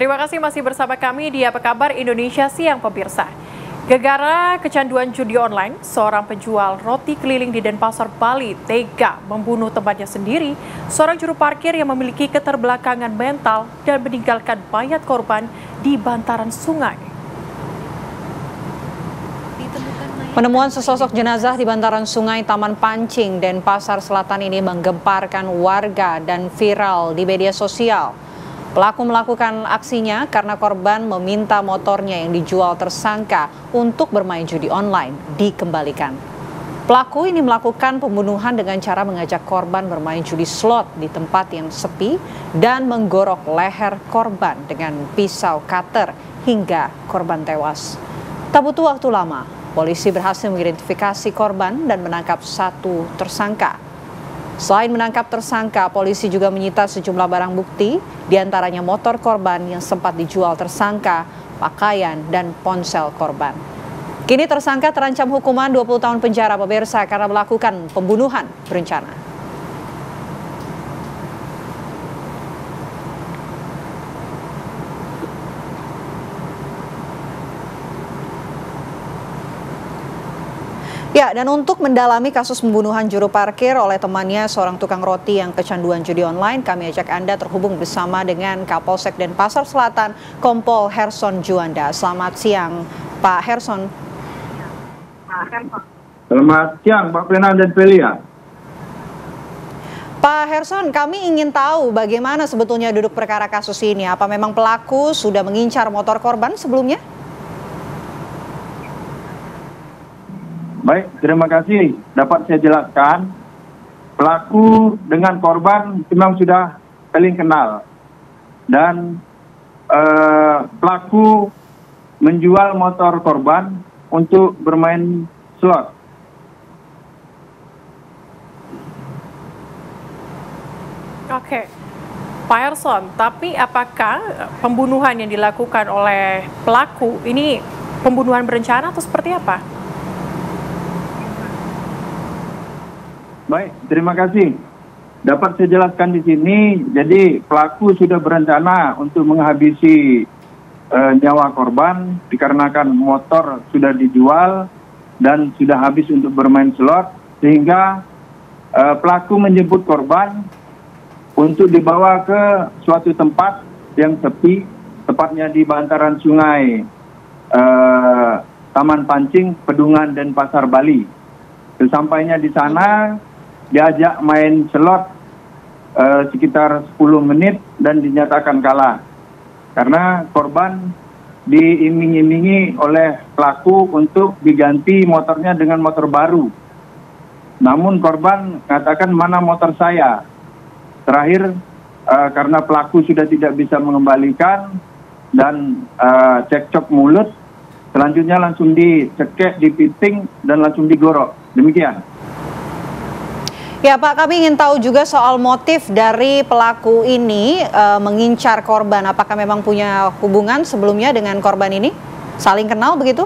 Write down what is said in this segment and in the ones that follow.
Terima kasih masih bersama kami di Apa Kabar Indonesia Siang pemirsa. Gegara kecanduan judi online, seorang penjual roti keliling di Denpasar, Bali tega membunuh temannya sendiri, seorang juru parkir yang memiliki keterbelakangan mental dan meninggalkan mayat korban di bantaran sungai. Penemuan sesosok jenazah di bantaran sungai Taman Pancing, Denpasar Selatan ini menggemparkan warga dan viral di media sosial. Pelaku melakukan aksinya karena korban meminta motornya yang dijual tersangka untuk bermain judi online dikembalikan. Pelaku ini melakukan pembunuhan dengan cara mengajak korban bermain judi slot di tempat yang sepi dan menggorok leher korban dengan pisau cutter hingga korban tewas. Tak butuh waktu lama, polisi berhasil mengidentifikasi korban dan menangkap satu tersangka. Selain menangkap tersangka, polisi juga menyita sejumlah barang bukti, diantaranya motor korban yang sempat dijual tersangka, pakaian, dan ponsel korban. Kini tersangka terancam hukuman 20 tahun penjara pemirsa karena melakukan pembunuhan berencana. Ya, dan untuk mendalami kasus pembunuhan juru parkir oleh temannya seorang tukang roti yang kecanduan judi online, kami ajak Anda terhubung bersama dengan Kapolsek Denpasar Selatan, Kompol Herson Juanda. Selamat siang, Pak Herson. Selamat siang, Pak Pena dan Pelia. Pak Herson, kami ingin tahu bagaimana sebetulnya duduk perkara kasus ini. Apa memang pelaku sudah mengincar motor korban sebelumnya? Baik, terima kasih. Dapat saya jelaskan, pelaku dengan korban memang sudah saling kenal. Dan pelaku menjual motor korban untuk bermain slot. Oke, Pak Herson, tapi apakah pembunuhan yang dilakukan oleh pelaku ini pembunuhan berencana atau seperti apa? Baik, terima kasih. Dapat saya jelaskan di sini, jadi pelaku sudah berencana untuk menghabisi nyawa korban dikarenakan motor sudah dijual dan sudah habis untuk bermain slot, sehingga pelaku menjemput korban untuk dibawa ke suatu tempat yang sepi, tepatnya di bantaran sungai Taman Pancing, Pedungan, Denpasar, Bali. Sesampainya di sana, diajak main slot sekitar 10 menit dan dinyatakan kalah. Karena korban diiming-imingi oleh pelaku untuk diganti motornya dengan motor baru. Namun korban mengatakan, mana motor saya? Terakhir, karena pelaku sudah tidak bisa mengembalikan dan cekcok mulut, selanjutnya langsung dicekek, dipiting, dan langsung digorok. Demikian. Ya Pak, kami ingin tahu juga soal motif dari pelaku ini mengincar korban. Apakah memang punya hubungan sebelumnya dengan korban ini? Saling kenal begitu?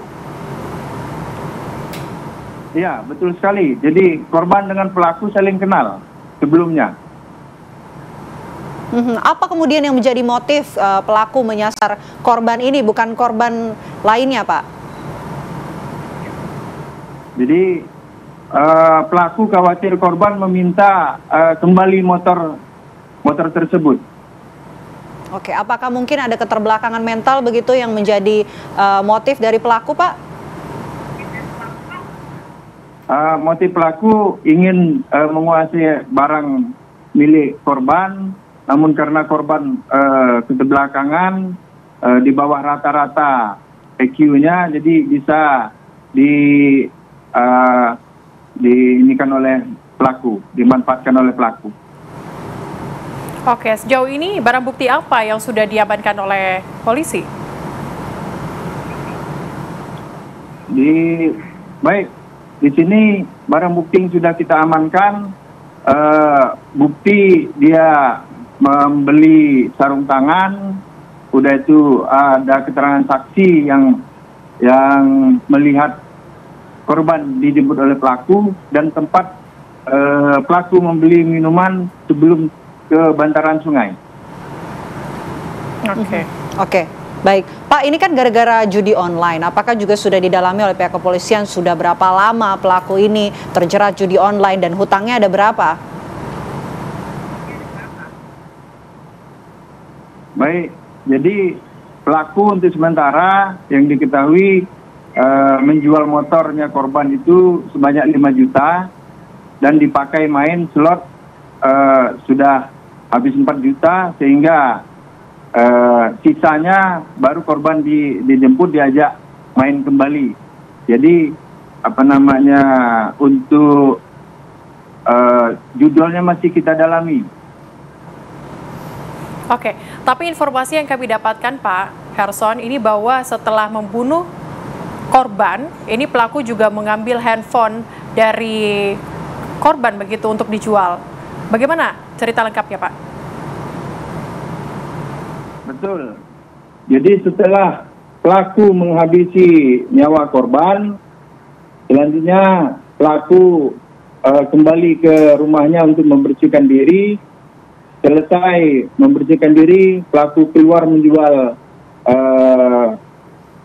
Iya, betul sekali. Jadi korban dengan pelaku saling kenal sebelumnya. Apa kemudian yang menjadi motif pelaku menyasar korban ini, bukan korban lainnya, Pak? Jadi pelaku khawatir korban meminta kembali motor tersebut. Oke, apakah mungkin ada keterbelakangan mental begitu yang menjadi motif dari pelaku, Pak? Motif pelaku ingin menguasai barang milik korban, namun karena korban keterbelakangan di bawah rata-rata EQ-nya, jadi bisa diinikan oleh pelaku, dimanfaatkan oleh pelaku. Oke, sejauh ini barang bukti apa yang sudah diamankan oleh polisi? Baik, di sini barang bukti yang sudah kita amankan, bukti dia membeli sarung tangan, udah itu ada keterangan saksi yang melihat korban dijemput oleh pelaku, dan tempat pelaku membeli minuman sebelum ke bantaran sungai. Oke. Oke, baik. Pak, ini kan gara-gara judi online. Apakah juga sudah didalami oleh pihak kepolisian sudah berapa lama pelaku ini terjerat judi online dan hutangnya ada berapa? Baik, jadi pelaku untuk sementara yang diketahui menjual motornya korban itu sebanyak 5 juta dan dipakai main slot sudah habis 4 juta sehingga sisanya baru korban dijemput diajak main kembali. Jadi untuk judulnya masih kita dalami. Oke, tapi informasi yang kami dapatkan Pak Herson ini bahwa setelah membunuh korban, ini pelaku juga mengambil handphone dari korban begitu untuk dijual. Bagaimana cerita lengkapnya Pak? Betul. Jadi setelah pelaku menghabisi nyawa korban, selanjutnya pelaku kembali ke rumahnya untuk membersihkan diri. Selesai membersihkan diri, pelaku keluar menjual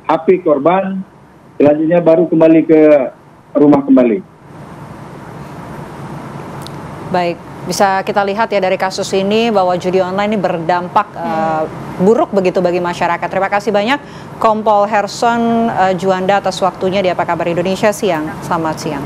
HP korban. Selanjutnya baru kembali ke rumah kembali. Baik. Bisa kita lihat ya dari kasus ini bahwa judi online ini berdampak buruk begitu bagi masyarakat. Terima kasih banyak Kompol Herson Juanda atas waktunya di Apa Kabar Indonesia Siang. Selamat siang.